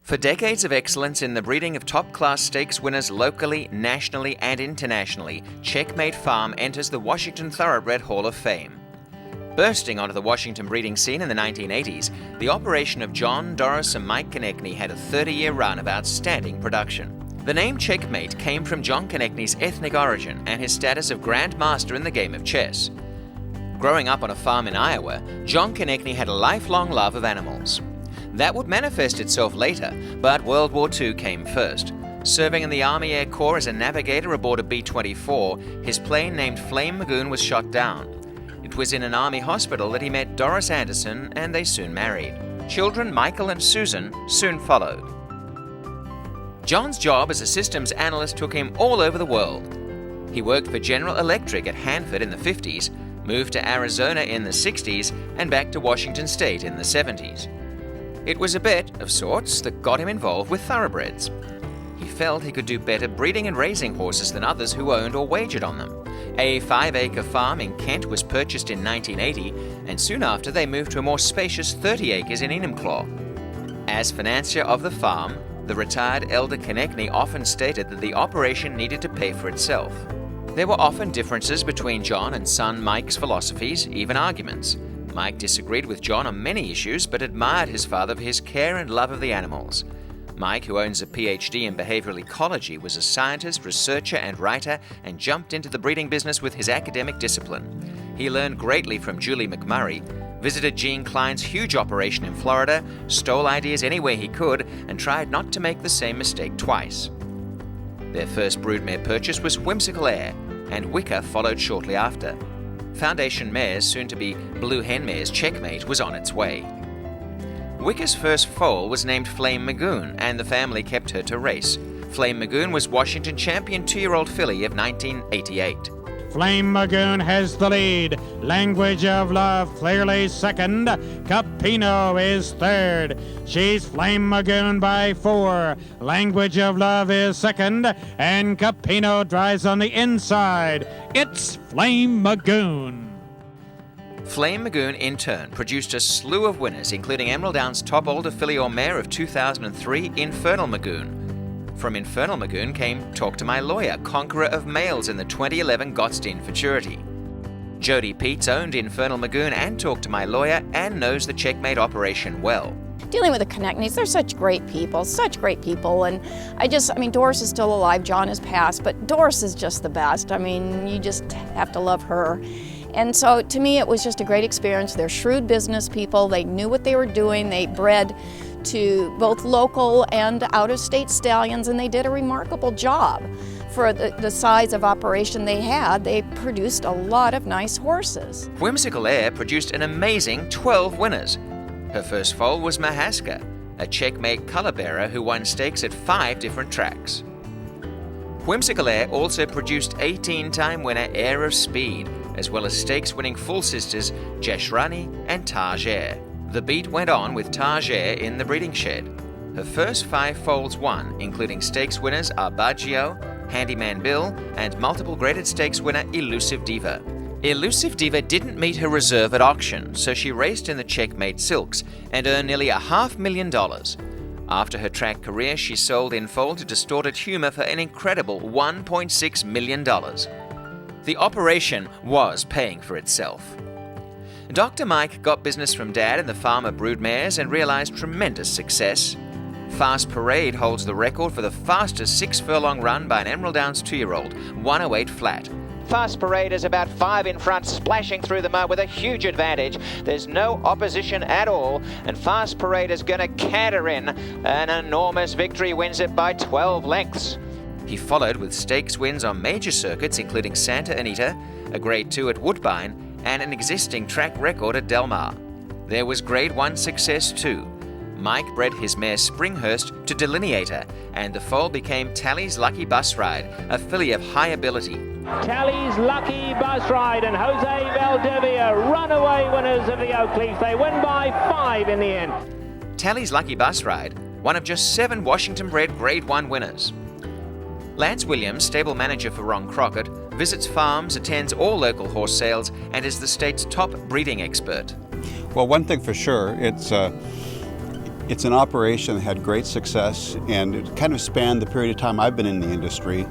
For decades of excellence in the breeding of top-class stakes winners locally, nationally, and internationally, Czech-Mate Farm enters the Washington Thoroughbred Hall of Fame. Bursting onto the Washington breeding scene in the 1980s, the operation of John, Doris, and Mike Konechny had a 30-year run of outstanding production. The name Czech-Mate came from John Konechny's ethnic origin and his status of Grand Master in the game of chess. Growing up on a farm in Iowa, John Konechny had a lifelong love of animals. That would manifest itself later, but World War II came first. Serving in the Army Air Corps as a navigator aboard a B-24, his plane named Flame Magoon was shot down. It was in an Army hospital that he met Doris Anderson, and they soon married. Children Michael and Susan soon followed. John's job as a systems analyst took him all over the world. He worked for General Electric at Hanford in the 50s, moved to Arizona in the 60s, and back to Washington State in the 70s. It was a bet, of sorts, that got him involved with thoroughbreds. He felt he could do better breeding and raising horses than others who owned or wagered on them. A 5-acre farm in Kent was purchased in 1980, and soon after they moved to a more spacious 30 acres in Enumclaw. As financier of the farm, the retired elder Konechny often stated that the operation needed to pay for itself. There were often differences between John and son Mike's philosophies, even arguments. Mike disagreed with John on many issues, but admired his father for his care and love of the animals. Mike, who owns a PhD in behavioral ecology, was a scientist, researcher, and writer, and jumped into the breeding business with his academic discipline. He learned greatly from Julie McMurray, visited Gene Klein's huge operation in Florida, stole ideas any way he could, and tried not to make the same mistake twice. Their first broodmare purchase was Whimsical Air, and Wicker followed shortly after. Foundation Mare's, soon-to-be Blue Hen Mare's Czech-Mate was on its way. Wicker's first foal was named Flame Magoon, and the family kept her to race. Flame Magoon was Washington champion 2-year-old filly of 1988. Flame Magoon has the lead. Language of Love clearly second. Capino is third. She's Flame Magoon by 4. Language of Love is second, and Capino drives on the inside. It's Flame Magoon. Flame Magoon, in turn, produced a slew of winners, including Emerald Down's top older filly or mare of 2003, Infernal Magoon. From Infernal Magoon came Talk to My Lawyer, conqueror of males in the 2011 Gottstein Futurity. Jody Peets owned Infernal Magoon and Talk to My Lawyer and knows the Czech-Mate operation well. Dealing with the Konechnys, they're such great people, and Doris is still alive, John has passed, but Doris is just the best. You just have to love her. And so to me, it was just a great experience. They're shrewd business people. They knew what they were doing. They bred to both local and out-of-state stallions, and they did a remarkable job. For the size of operation they had, they produced a lot of nice horses. Whimsical Air produced an amazing 12 winners. Her first foal was Mahaska, a Czech-Mate color bearer who won stakes at 5 different tracks. Whimsical Air also produced 18-time winner Air of Speed, as well as stakes-winning full sisters Jeshrani and Taj Air. The beat went on with Taj Air in the breeding shed. Her first 5 foals won, including stakes winners Arbaggio, Handyman Bill, and multiple graded stakes winner Elusive Diva. Elusive Diva didn't meet her reserve at auction, so she raced in the Czech-Mate Silks and earned nearly $500,000. After her track career, she sold in foal to Distorted Humor for an incredible $1.6 million. The operation was paying for itself. Dr. Mike got business from Dad in the farm of broodmares and realized tremendous success. Fast Parade holds the record for the fastest 6-furlong run by an Emerald Downs 2-year-old, 108 flat. Fast Parade is about 5 in front, splashing through the mud with a huge advantage. There's no opposition at all, and Fast Parade is going to canter in. An enormous victory, wins it by 12 lengths. He followed with stakes wins on major circuits, including Santa Anita, a Grade 2 at Woodbine, and an existing track record at Del Mar. There was Grade 1 success too. Mike bred his mare Springhurst to Delineator, and the foal became Tally's Lucky Bus Ride, a filly of high ability. Tally's Lucky Bus Ride and Jose Valdivia, runaway winners of the Oakleaf. They win by 5 in the end. Tally's Lucky Bus Ride, one of just 7 Washington-bred Grade 1 winners. Lance Williams, stable manager for Ron Crockett, visits farms, attends all local horse sales, and is the state's top breeding expert. Well, one thing for sure, it's It's an operation that had great success, and it kind of spanned the period of time I've been in the industry.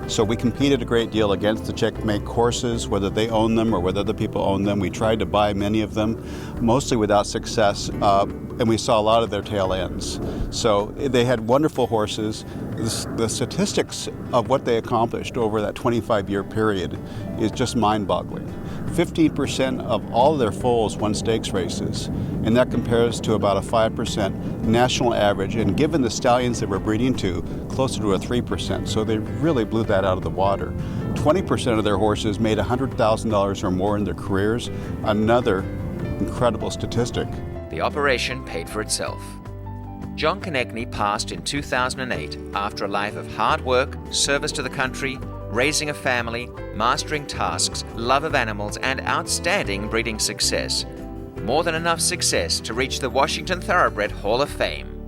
So we competed a great deal against the Czech-Mate horses, whether they own them or whether other people own them. We tried to buy many of them, mostly without success, and we saw a lot of their tail ends. So they had wonderful horses. The statistics of what they accomplished over that 25-year period is just mind-boggling. 15% of all of their foals won stakes races, and that compares to about a 5% national average, and given the stallions they were breeding to, closer to a 3%, so they really blew that out of the water. 20% of their horses made $100,000 or more in their careers, another incredible statistic. The operation paid for itself. John Konechny passed in 2008 after a life of hard work, service to the country, raising a family, mastering tasks, love of animals, and outstanding breeding success. More than enough success to reach the Washington Thoroughbred Hall of Fame.